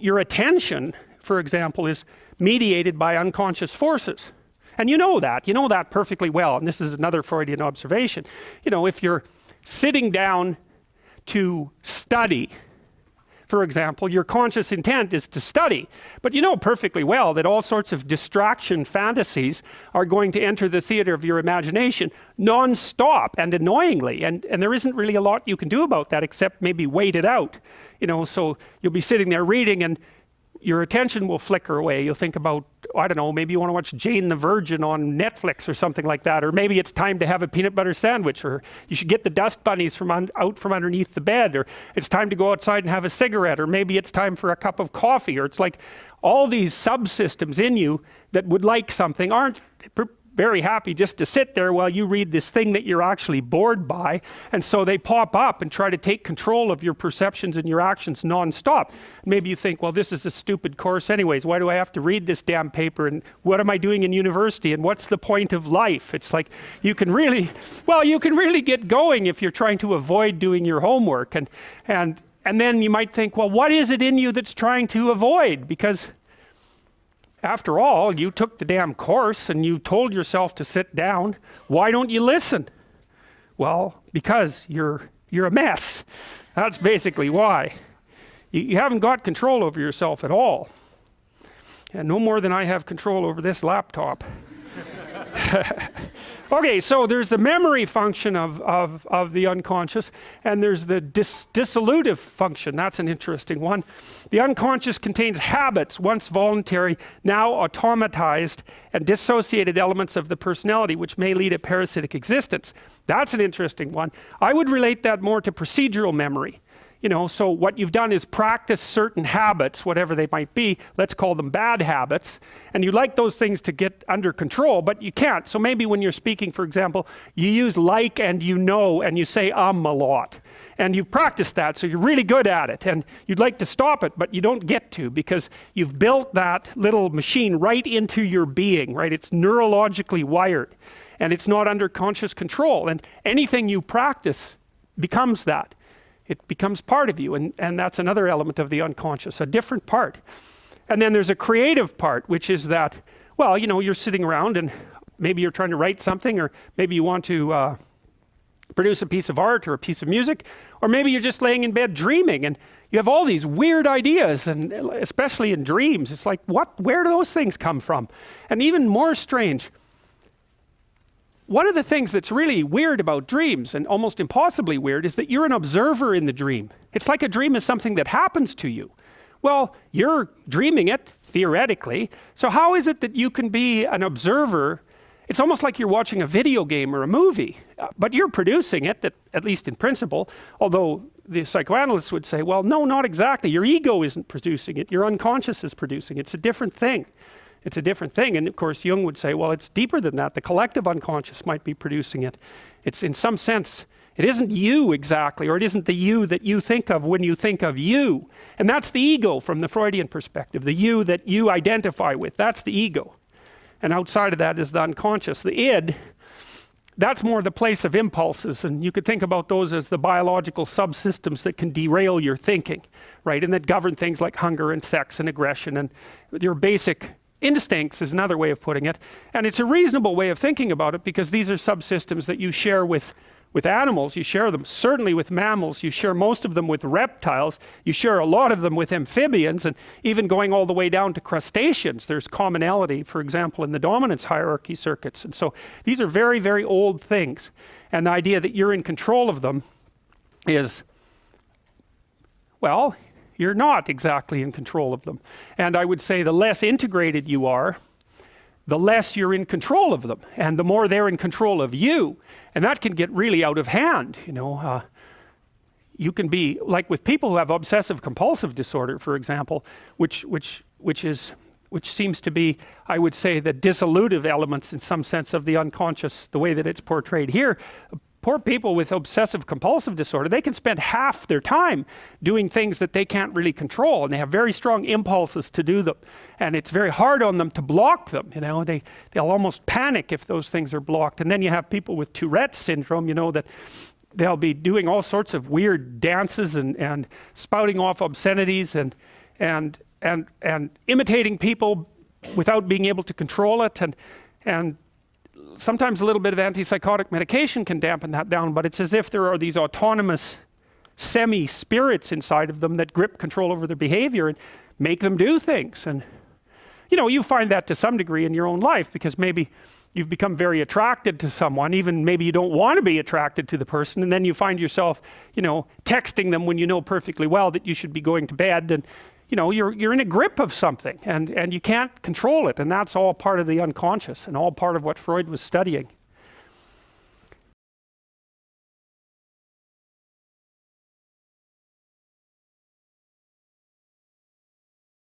your attention, for example, is mediated by unconscious forces. And you know that perfectly well. And this is another Freudian observation. You know, if you're sitting down to study, for example, your conscious intent is to study. But you know perfectly well that all sorts of distraction fantasies are going to enter the theater of your imagination non-stop and annoyingly. And there isn't really a lot you can do about that except maybe wait it out. You know, so you'll be sitting there reading and your attention will flicker away. You'll think about, I don't know, maybe you want to watch Jane the Virgin on Netflix or something like that. Or maybe it's time to have a peanut butter sandwich, or you should get the dust bunnies out from underneath the bed, or it's time to go outside and have a cigarette, or maybe it's time for a cup of coffee. Or it's like all these subsystems in you that would like something aren't very happy just to sit there while you read this thing that you're actually bored by. And so they pop up and try to take control of your perceptions and your actions non-stop. Maybe you think, well, this is a stupid course anyways. Why do I have to read this damn paper? And what am I doing in university? And what's the point of life? It's like you can really get going if you're trying to avoid doing your homework. And then you might think, well, what is it in you that's trying to avoid? Because after all, you took the damn course and you told yourself to sit down. Why don't you listen? Well, because you're a mess. That's basically why. You haven't got control over yourself at all. And no more than I have control over this laptop. Okay, so there's the memory function of the unconscious, and there's the dissolutive function. That's an interesting one. The unconscious contains habits, once voluntary, now automatized, and dissociated elements of the personality, which may lead a parasitic existence. That's an interesting one. I would relate that more to procedural memory. You know, so what you've done is practice certain habits, whatever they might be. Let's call them bad habits. And you like those things to get under control, but you can't. So maybe when you're speaking, for example, you use like and you know, and you say a lot. And you've practiced that, so you're really good at it. And you'd like to stop it, but you don't get to, because you've built that little machine right into your being, right? It's neurologically wired, and it's not under conscious control. And anything you practice becomes that. It becomes part of you, and that's another element of the unconscious, a different part. And then there's a creative part, which is that, well, you know, you're sitting around and maybe you're trying to write something, or maybe you want to produce a piece of art or a piece of music, or maybe you're just laying in bed dreaming and you have all these weird ideas, and especially in dreams, it's like, where do those things come from? And even more strange, one of the things that's really weird about dreams, and almost impossibly weird, is that you're an observer in the dream. It's like a dream is something that happens to you. Well, you're dreaming it, theoretically, so how is it that you can be an observer? It's almost like you're watching a video game or a movie, but you're producing it, at least in principle, although the psychoanalysts would say, well, no, not exactly. Your ego isn't producing it, your unconscious is producing it. It's a different thing. It's a different thing. And of course, Jung would say, well, it's deeper than that. The collective unconscious might be producing it. It's in some sense, it isn't you exactly, or it isn't the you that you think of when you think of you. And that's the ego from the Freudian perspective, the you that you identify with. That's the ego. And outside of that is the unconscious. The id, that's more the place of impulses. And you could think about those as the biological subsystems that can derail your thinking, right? And that govern things like hunger and sex and aggression and your basic instincts is another way of putting it. And it's a reasonable way of thinking about it, because these are subsystems that you share with animals. You share them certainly with mammals. You share most of them with reptiles. You share a lot of them with amphibians, and even going all the way down to crustaceans. There's commonality, for example, in the dominance hierarchy circuits. And so these are very, very old things. And the idea that you're in control of them is, well, you're not exactly in control of them. And I would say the less integrated you are, the less you're in control of them, and the more they're in control of you. And that can get really out of hand. You know, you can be like with people who have obsessive compulsive disorder, for example, which seems to be, I would say, the dissolutive elements in some sense of the unconscious, the way that it's portrayed here. Poor people with obsessive compulsive disorder, they can spend half their time doing things that they can't really control, and they have very strong impulses to do them, and it's very hard on them to block them. You know, they'll almost panic if those things are blocked. And then you have people with Tourette's syndrome, you know, that they'll be doing all sorts of weird dances and spouting off obscenities, and and imitating people without being able to control it, and sometimes a little bit of antipsychotic medication can dampen that down, but it's as if there are these autonomous semi-spirits inside of them that grip control over their behavior and make them do things. And you know, you find that to some degree in your own life, because maybe you've become very attracted to someone, even maybe you don't want to be attracted to the person, and then you find yourself, you know, texting them when you know perfectly well that you should be going to bed, and you know, you're in a grip of something, and you can't control it, and that's all part of the unconscious and all part of what Freud was studying.